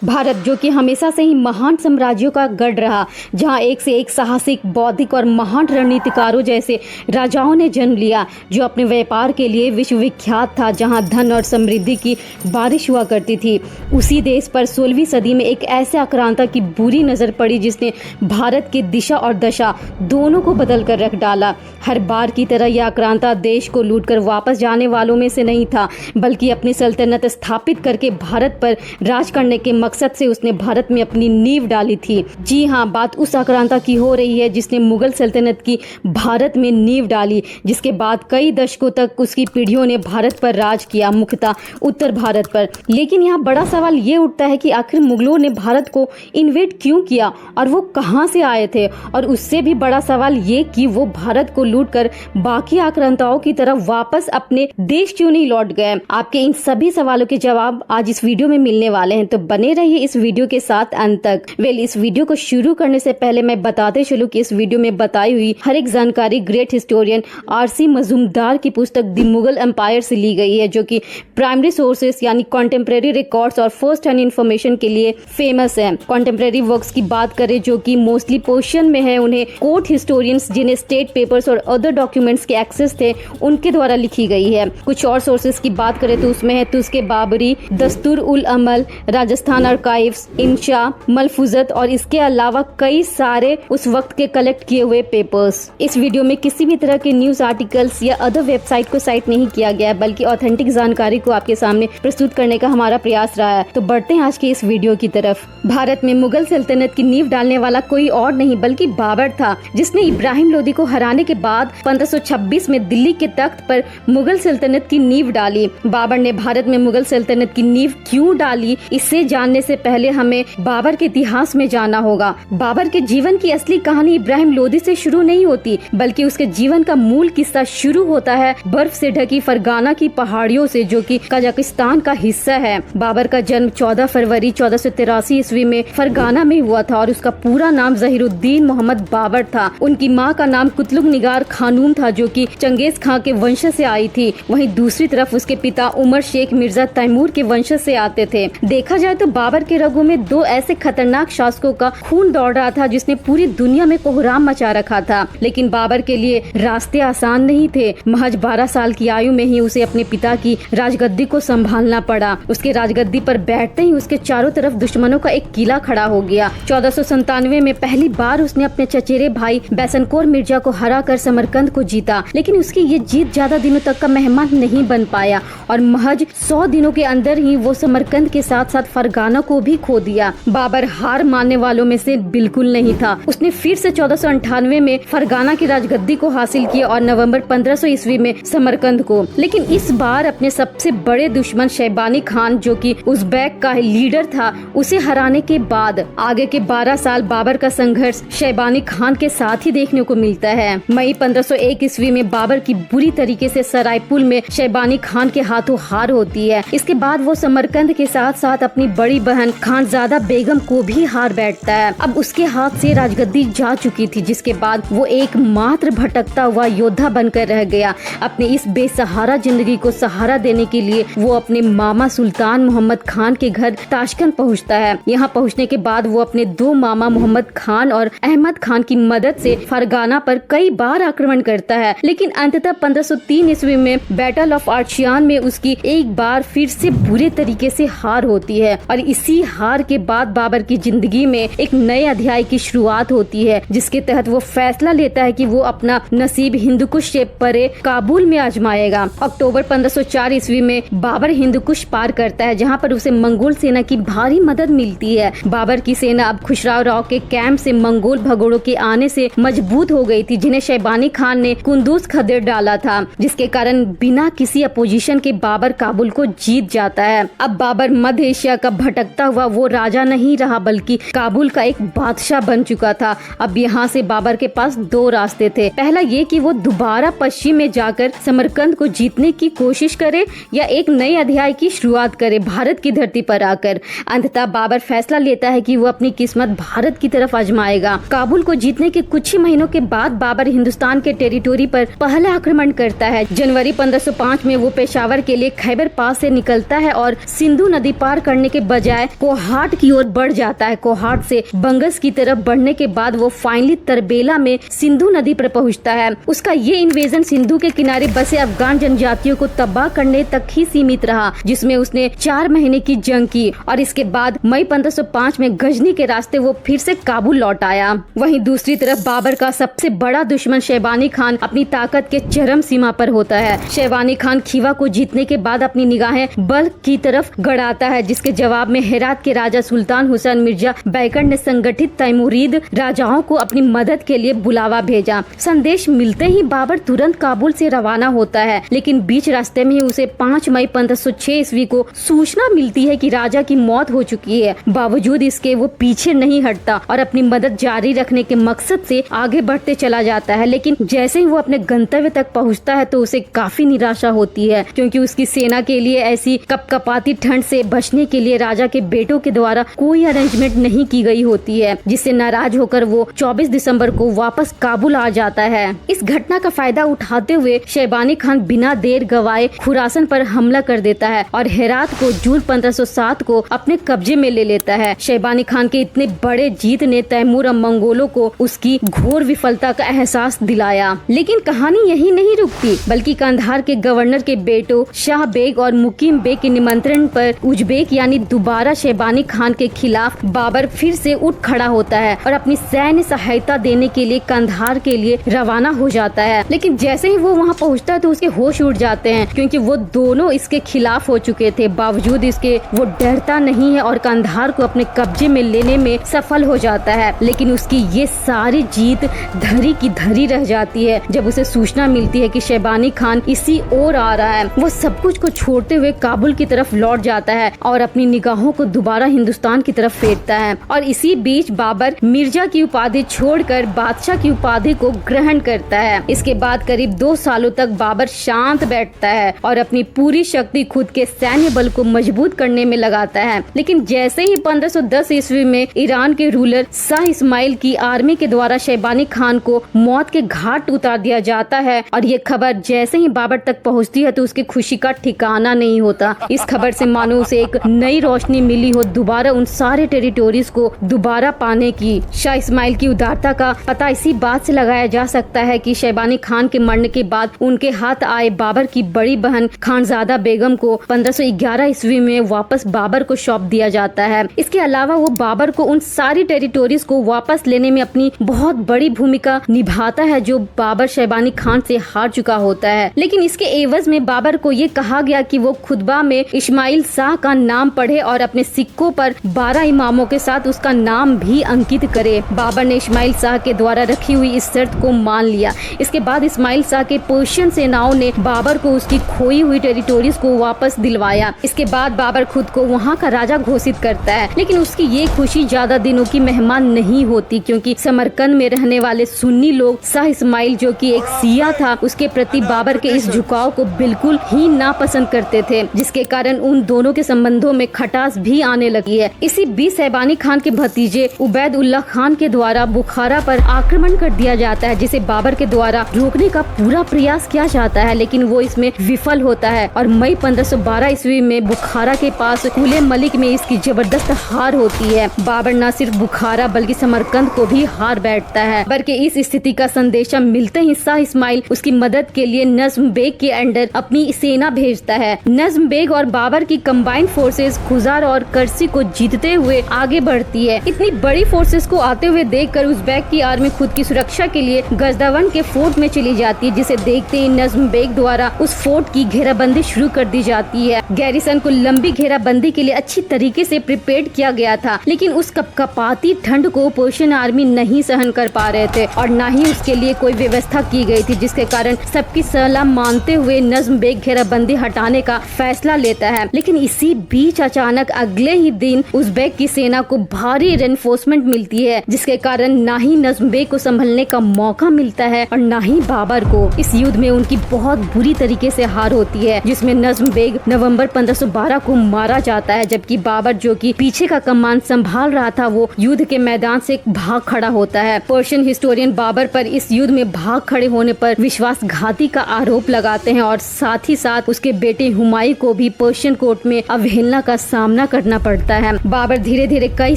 भारत जो कि हमेशा से ही महान साम्राज्यों का गढ़ रहा, जहां एक से एक साहसिक, बौद्धिक और महान रणनीतिकारों जैसे राजाओं ने जन्म लिया, जो अपने व्यापार के लिए विश्व विख्यात था, जहां धन और समृद्धि की बारिश हुआ करती थी। उसी देश पर 16वीं सदी में एक ऐसे आक्रांता की बुरी नज़र पड़ी जिसने भारत की दिशा और दशा दोनों को बदल कर रख डाला। हर बार की तरह यह आक्रांता देश को लूटकर वापस जाने वालों में से नहीं था, बल्कि अपनी सल्तनत स्थापित करके भारत पर राज करने के मकसद से उसने भारत में अपनी नींव डाली थी। जी हाँ, बात उस आक्रांता की हो रही है जिसने मुगल सल्तनत की भारत में नींव डाली, जिसके बाद कई दशकों तक उसकी पीढ़ियों ने भारत पर राज किया, मुख्यतः उत्तर भारत पर। लेकिन यहाँ बड़ा सवाल ये उठता है कि आखिर मुगलों ने भारत को इन्वेड क्यों किया और वो कहाँ से आए थे, और उससे भी बड़ा सवाल ये कि वो भारत को लूटकर बाकी आक्रांताओं की तरह वापस अपने देश क्यों नहीं लौट गए। आपके इन सभी सवालों के जवाब आज इस वीडियो में मिलने वाले हैं, तो बने रहिए इस वीडियो के साथ अंत तक। इस वीडियो को शुरू करने से पहले मैं बताते चलूं कि इस वीडियो में बताई हुई हर एक जानकारी ग्रेट हिस्टोरियन आर.सी. मजूमदार की पुस्तक द मुगल एम्पायर से ली गई है, जो कि प्राइमरी सोर्सेस यानी कॉन्टेम्परेरी रिकॉर्ड्स और फर्स्ट हैंड इन्फॉर्मेशन के लिए फेमस है। कॉन्टेम्परेरी वर्क्स की बात करें जो कि मोस्टली पोर्शन में है, उन्हें कोर्ट हिस्टोरियंस जिन्हें स्टेट पेपर्स और अदर डॉक्यूमेंट्स के एक्सेस थे उनके द्वारा लिखी गई है। कुछ और सोर्सेस की बात करें तो उसमें है तुस्के बाबरी, दस्तूर उल अमल, राजस्थान आर्काइव्स, इंशा, मलफूजत और इसके अलावा कई सारे उस वक्त के कलेक्ट किए हुए पेपर्स। इस वीडियो में किसी भी तरह के न्यूज आर्टिकल्स या अदर वेबसाइट को साइट नहीं किया गया, बल्कि ऑथेंटिक जानकारी को आपके सामने प्रस्तुत करने का हमारा प्रयास रहा है। तो बढ़ते हैं आज के इस वीडियो की तरफ। भारत में मुगल सल्तनत की नींव डालने वाला कोई और नहीं बल्कि बाबर था, जिसने इब्राहिम लोदी को हराने के बाद 1526 में दिल्ली के तख्त पर मुगल सल्तनत की नींव डाली। बाबर ने भारत में मुगल सल्तनत की नींव क्यों डाली, इसे जानने से पहले हमें बाबर के इतिहास में जाना होगा। बाबर के जीवन की असली कहानी इब्राहिम लोदी से शुरू नहीं होती, बल्कि उसके जीवन का मूल किस्सा शुरू होता है बर्फ से ढकी फरगाना की पहाड़ियों से, जो कि कजाकिस्तान का हिस्सा है। बाबर का जन्म 14 फरवरी 1483 ईस्वी में फरगाना में हुआ था और उसका पूरा नाम जहीरुद्दीन मोहम्मद बाबर था। उनकी माँ का नाम कुतलुग निगार खानूम था, जो कि चंगेज खां के वंश से आई थी। वहीं दूसरी तरफ उसके पिता उमर शेख मिर्जा तैमूर के वंश से आते थे। देखा जाए तो बाबर के रगों में दो ऐसे खतरनाक शासकों का खून दौड़ रहा था जिसने पूरी दुनिया में कोहराम मचा रखा था। लेकिन बाबर के लिए रास्ते आसान नहीं थे। महज 12 साल की आयु में ही उसे अपने पिता की राजगद्दी को संभालना पड़ा। उसके राजगद्दी पर बैठते ही उसके चारों तरफ दुश्मनों का एक किला खड़ा हो गया। 1497 में पहली बार उसने अपने चचेरे भाई बैसनकोर मिर्जा को हराकर समरकंद को जीता, लेकिन उसकी ये जीत ज्यादा दिनों तक का मेहमान नहीं बन पाया और महज 100 दिनों के अंदर ही वो समरकंद के साथ साथ फरगाना को भी खो दिया। बाबर हार मानने वालों में से बिल्कुल नहीं था। उसने फिर से 1498 में फरगाना की राजगद्दी को हासिल किया और नवंबर 1500 ईस्वी में समरकंद को। लेकिन इस बार अपने सबसे बड़े दुश्मन शैबानी खान, जो कि उज़्बेक का लीडर था, उसे हराने के बाद आगे के 12 साल बाबर का संघर्ष शैबानी खान के साथ ही देखने को मिलता है। मई 1501 ईस्वी में बाबर की बुरी तरीके से सरायपुर में शैबानी खान के हाथों हार होती है। इसके बाद वो समरकंद के साथ साथ अपनी बड़ी बहन खानजादा बेगम को भी हार बैठता है। अब उसके हाथ से राजगद्दी जा चुकी थी, जिसके बाद वो एकमात्र भटकता हुआ योद्धा बनकर रह गया। अपने इस बेसहारा जिंदगी को सहारा देने के लिए वो अपने मामा सुल्तान मोहम्मद खान के घर ताशकंद पहुंचता है। यहाँ पहुंचने के बाद वो अपने दो मामा मोहम्मद खान और अहमद खान की मदद से फरगाना पर कई बार आक्रमण करता है, लेकिन अंततः 1503 ईस्वी में बैटल ऑफ आर्शियान में उसकी एक बार फिर से बुरे तरीके से हार होती है और इसी हार के बाद बाबर की जिंदगी में एक नए अध्याय की शुरुआत होती है, जिसके तहत वो फैसला लेता है कि वो अपना नसीब हिंदुकुश से परे काबुल में आजमाएगा। अक्टूबर 1504 ईस्वी में बाबर हिंदुकुश पार करता है, जहां पर उसे मंगोल सेना की भारी मदद मिलती है। बाबर की सेना अब खुसराव राव के कैंप से मंगोल भगोड़ों के आने से मजबूत हो गई थी, जिन्हें शैबानी खान ने कुंदूज खदेड़ डाला था, जिसके कारण बिना किसी अपोजिशन के बाबर काबुल को जीत जाता है। अब बाबर मध्य एशिया का भटकता हुआ वो राजा नहीं रहा, बल्कि काबुल का एक बादशाह बन चुका था। अब यहाँ से बाबर के पास दो रास्ते थे। पहला ये कि वो दोबारा पश्चिम में जाकर समरकंद को जीतने की कोशिश करे या एक नए अध्याय की शुरुआत करे भारत की धरती पर आकर। अंततः बाबर फैसला लेता है कि वो अपनी किस्मत भारत की तरफ आजमाएगा। काबुल को जीतने के कुछ ही महीनों के बाद बाबर हिंदुस्तान के टेरिटोरी पर पहला आक्रमण करता है। जनवरी 1505 में वो पेशावर के लिए खैबर पास से निकलता है और सिंधु नदी पार करने के बजाय बजाय कोहाट की ओर बढ़ जाता है। कोहाट से बंगस की तरफ बढ़ने के बाद वो फाइनली तरबेला में सिंधु नदी पर पहुंचता है। उसका ये इन्वेजन सिंधु के किनारे बसे अफगान जनजातियों को तबाह करने तक ही सीमित रहा, जिसमें उसने 4 महीने की जंग की और इसके बाद मई 1505 में गजनी के रास्ते वो फिर से काबुल लौट आया। वहीं दूसरी तरफ बाबर का सबसे बड़ा दुश्मन शैबानी खान अपनी ताकत के चरम सीमा पर होता है। शैबानी खान खीवा को जीतने के बाद अपनी निगाहें बल्ख की तरफ गड़ाता है, जिसके जवाब में हेरात के राजा सुल्तान हुसैन मिर्जा बैकट ने संगठित तैमूरीद राजाओं को अपनी मदद के लिए बुलावा भेजा। संदेश मिलते ही बाबर तुरंत काबुल से रवाना होता है, लेकिन बीच रास्ते में उसे 5 मई 1506 ईस्वी को सूचना मिलती है कि राजा की मौत हो चुकी है। बावजूद इसके वो पीछे नहीं हटता और अपनी मदद जारी रखने के मकसद से आगे बढ़ते चला जाता है। लेकिन जैसे ही वो अपने गंतव्य तक पहुंचता है तो उसे काफी निराशा होती है, क्योंकि उसकी सेना के लिए ऐसी कपकपाती ठंड से बचने के लिए राजा के बेटों के द्वारा कोई अरेंजमेंट नहीं की गई होती है, जिससे नाराज होकर वो 24 दिसंबर को वापस काबुल आ जाता है। इस घटना का फायदा उठाते हुए शैबानी खान बिना देर गवाए खुरासन पर हमला कर देता है और हेरात को जून 1507 को अपने कब्जे में ले लेता है। शैबानी खान के इतने बड़े जीत ने तैमूर और मंगोलों को उसकी घोर विफलता का एहसास दिलाया। लेकिन कहानी यही नहीं रुकती, बल्कि कंधार के गवर्नर के बेटों शाह बेग और मुकीम बेग के निमंत्रण पर उज्बेक यानी दोबारा शैबानी खान के खिलाफ बाबर फिर से उठ खड़ा होता है और अपनी सैन्य सहायता देने के लिए कंधार के लिए रवाना हो जाता है। लेकिन जैसे ही वो वहाँ पहुँचता है तो उसके होश उड़ जाते हैं, क्योंकि वो दोनों इसके खिलाफ हो चुके थे। बावजूद इसके वो डरता नहीं है और कंधार को अपने कब्जे में लेने में सफल हो जाता है। लेकिन उसकी ये सारी जीत धरी की धरी रह जाती है जब उसे सूचना मिलती है कि शैबानी खान इसी ओर आ रहा है। वो सब कुछ को छोड़ते हुए काबुल की तरफ लौट जाता है और अपनी निगाहों को दोबारा हिंदुस्तान की तरफ फेरता है। और इसी बीच बाबर मिर्जा की उपाधि छोड़कर बादशाह की उपाधि को ग्रहण करता है। इसके बाद करीब 2 सालों तक बाबर शांत बैठता है और अपनी पूरी शक्ति खुद के सैन्य बल को मजबूत करने में लगाता है। लेकिन जैसे ही 1510 ईस्वी में ईरान के रूलर शाह इस्माइल की आर्मी के द्वारा शैबानी खान को मौत के घाट उतार दिया जाता है और ये खबर जैसे ही बाबर तक पहुंचती है तो उसकी खुशी का ठिकाना नहीं होता। इस खबर से मानो उसे एक नई रोशनी मिली हो दोबारा उन सारे टेरिटोरीज को दोबारा पाने की। शाह इस्माइल की उदारता का पता इसी बात से लगाया जा सकता है कि शैबानी खान के मरने के बाद उनके हाथ आए बाबर की बड़ी बहन खानजादा बेगम को 1511 ईस्वी में वापस बाबर को सौंप दिया जाता है। इसके अलावा वो बाबर को उन सारी टेरिटोरीज को वापस लेने में अपनी बहुत बड़ी भूमिका निभाता है जो बाबर शैबानी खान से हार चुका होता है। लेकिन इसके एवज में बाबर को ये कहा गया कि वो खुतबा में इस्माइल शाह का नाम पढ़े और अपने सिक्कों पर 12 इमामों के साथ उसका नाम भी अंकित करे। बाबर ने इस्माइल शाह के द्वारा रखी हुई इस शर्त को मान लिया। इसके बाद इस्माइल शाह के पर्शियन सेनाओं ने बाबर को उसकी खोई हुई टेरिटोरीज को वापस दिलवाया। इसके बाद बाबर खुद को वहाँ का राजा घोषित करता है। लेकिन उसकी ये खुशी ज्यादा दिनों की मेहमान नहीं होती, क्योंकि समरकंद में रहने वाले सुन्नी लोग शाह इस्माइल जो कि एक शिया था उसके प्रति बाबर के इस झुकाव को बिल्कुल ही नापसंद करते थे, जिसके कारण उन दोनों के संबंधों में खटास भी आने लगी है। इसी बीच शैबानी खान के भतीजे उबैद उल्लाह खान के द्वारा बुखारा पर आक्रमण कर दिया जाता है, जिसे बाबर के द्वारा रोकने का पूरा प्रयास किया जाता है, लेकिन वो इसमें विफल होता है और मई 1512 ईस्वी में बुखारा के पास कुले मलिक में इसकी जबरदस्त हार होती है। बाबर न सिर्फ बुखारा बल्कि समरकंद को भी हार बैठता है। बाबर के इस स्थिति का संदेशा मिलते ही शाह इस्माइल उसकी मदद के लिए नज्म बेग के अंडर अपनी सेना भेजता है। नज्म बेग और बाबर की कंबाइंड फोर्सेस खुजार और करसी को जीतते हुए आगे बढ़ती है। इतनी बड़ी फोर्सेस को आते हुए देखकर उज़्बेक की आर्मी खुद की सुरक्षा के लिए गजदावन के फोर्ट में चली जाती है, जिसे देखते ही नज्म बेग द्वारा उस फोर्ट की घेराबंदी शुरू कर दी जाती है। गैरिसन को लंबी घेराबंदी के लिए अच्छी तरीके से प्रिपेयर किया गया था, लेकिन उस कपकपाती ठंड को पर्शियन आर्मी नहीं सहन कर पा रहे थे और न ही उसके लिए कोई व्यवस्था की गई थी, जिसके कारण सबकी सलाह मानते हुए नज्म बेग घेराबंदी हटाने का फैसला लेता है। लेकिन इसी बीच अचानक अगले ही दिन उज़्बेक की सेना को भारी रेनफोर्समेंट मिलती है, जिसके कारण न ही नज्म बेग को संभलने का मौका मिलता है और न ही बाबर को। इस युद्ध में उनकी बहुत बुरी तरीके से हार होती है, जिसमें नज्म बेग नवंबर 1512 को मारा जाता है, जबकि बाबर जो कि पीछे का कमान संभाल रहा था वो युद्ध के मैदान से भाग खड़ा होता है। पर्शियन हिस्टोरियन बाबर पर इस युद्ध में भाग खड़े होने पर विश्वासघाती का आरोप लगाते हैं और साथ ही साथ उसके बेटे हुमायूं को भी पर्शियन कोर्ट में अवहेलना का सामना सामना करना पड़ता है। बाबर धीरे धीरे कई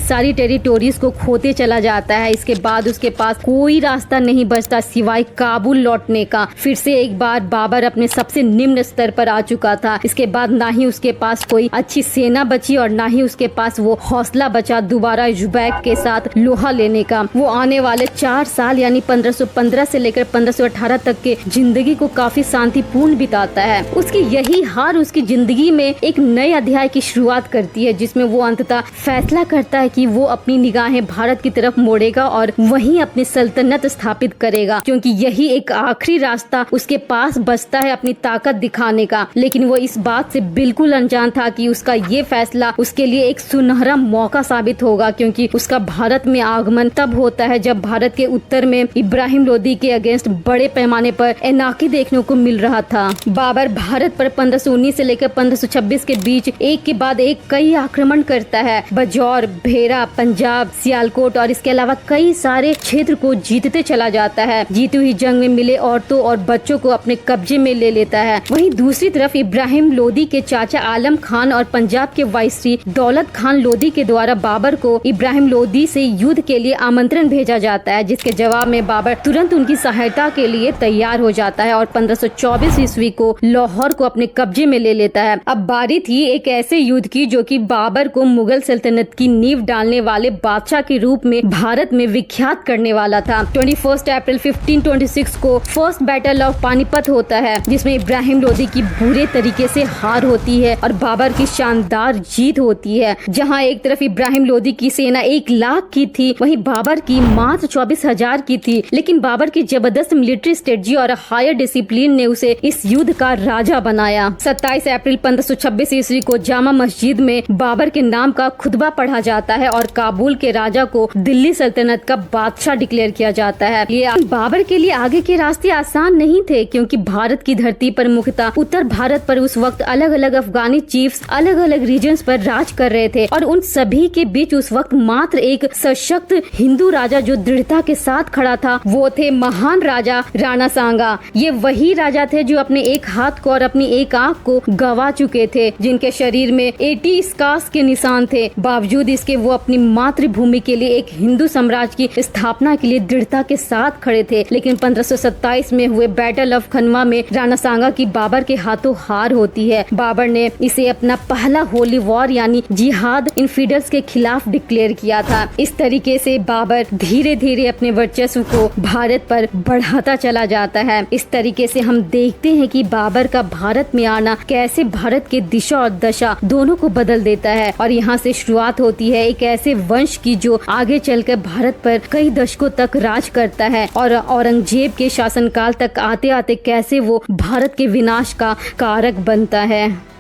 सारी टेरिटोरीज को खोते चला जाता है। इसके बाद उसके पास कोई रास्ता नहीं बचता सिवाय काबुल लौटने का। फिर से एक बार बाबर अपने सबसे निम्न स्तर पर आ चुका था। इसके बाद ना ही उसके पास कोई अच्छी सेना बची और ना ही उसके पास वो हौसला बचा दोबारा युज़बेक के साथ लोहा लेने का। वो आने वाले 4 साल यानी 1515 से लेकर 1518 तक के जिंदगी को काफी शांतिपूर्ण बिताता है। उसकी यही हार उसकी जिंदगी में एक नए अध्याय की शुरुआत करती है, जिसमें वो अंततः फैसला करता है कि वो अपनी निगाहें भारत की तरफ मोड़ेगा और वहीं अपनी सल्तनत स्थापित करेगा, क्योंकि यही एक आखिरी रास्ता उसके पास बचता है अपनी ताकत दिखाने का। लेकिन वो इस बात से बिल्कुल अनजान था कि उसका ये फैसला उसके लिए एक सुनहरा मौका साबित होगा, क्योंकि उसका भारत में आगमन तब होता है जब भारत के उत्तर में इब्राहिम लोदी के अगेंस्ट बड़े पैमाने पर एनाकी देखने को मिल रहा था। बाबर भारत पर 1519 से लेकर 1526 के बीच एक के बाद एक कई आक्रमण करता है। बजौर, भेरा, पंजाब, सियालकोट और इसके अलावा कई सारे क्षेत्र को जीतते चला जाता है। जीती हुई जंग में मिले औरतों और बच्चों को अपने कब्जे में ले लेता है। वहीं दूसरी तरफ इब्राहिम लोदी के चाचा आलम खान और पंजाब के वाइसरी दौलत खान लोदी के द्वारा बाबर को इब्राहिम लोदी से युद्ध के लिए आमंत्रण भेजा जाता है, जिसके जवाब में बाबर तुरंत उनकी सहायता के लिए तैयार हो जाता है और 1524 ईस्वी को लाहौर को अपने कब्जे में ले लेता है। अब बारी थी एक ऐसे युद्ध की जो कि बाबर को मुगल सल्तनत की नींव डालने वाले बादशाह के रूप में भारत में विख्यात करने वाला था। 21 अप्रैल 1526 को फर्स्ट बैटल ऑफ पानीपत होता है, जिसमें इब्राहिम लोदी की बुरे तरीके से हार होती है और बाबर की शानदार जीत होती है। जहां एक तरफ इब्राहिम लोदी की सेना 1 लाख की थी, वहीं बाबर की मात्र 24,000 की थी। लेकिन बाबर की जबरदस्त मिलिट्री स्ट्रेटजी और हायर डिसिप्लिन ने उसे इस युद्ध का राजा बनाया। 27 अप्रैल 1526 ईस्वी को जामा मस्जिद में बाबर के नाम का खुतबा पढ़ा जाता है और काबुल के राजा को दिल्ली सल्तनत का बादशाह डिक्लेयर किया जाता है। ये बाबर के लिए आगे के रास्ते आसान नहीं थे, क्योंकि भारत की धरती पर मुख्यतः उत्तर भारत पर उस वक्त अलग अलग अफगानी चीफ्स अलग अलग रीजन्स पर राज कर रहे थे और उन सभी के बीच उस वक्त मात्र एक सशक्त हिंदू राजा जो दृढ़ता के साथ खड़ा था, वो थे महान राजा राणा सांगा। ये वही राजा थे जो अपने एक हाथ को और अपनी एक आंख को गवा चुके थे, जिनके शरीर में 80 स्कार्स के निशान थे। बावजूद इसके वो अपनी मातृभूमि के लिए एक हिंदू साम्राज्य की स्थापना के लिए दृढ़ता के साथ खड़े थे। लेकिन 1527 में हुए बैटल ऑफ खनवा में राणा सांगा की बाबर के हाथों हार होती है। बाबर ने इसे अपना पहला होली वॉर यानी जिहाद इनफिडल्स के खिलाफ डिक्लेयर किया था। इस तरीके से बाबर धीरे धीरे अपने वर्चस्व को भारत पर बढ़ाता चला जाता है। इस तरीके से हम देखते हैं कि बाबर का भारत में आना कैसे भारत के दिशा और दशा दोनों को बदल देता है और यहाँ से शुरुआत होती है एक ऐसे वंश की जो आगे चलकर भारत पर कई दशकों तक राज करता है और औरंगजेब के शासनकाल तक आते आते कैसे वो भारत के विनाश का कारक बनता है।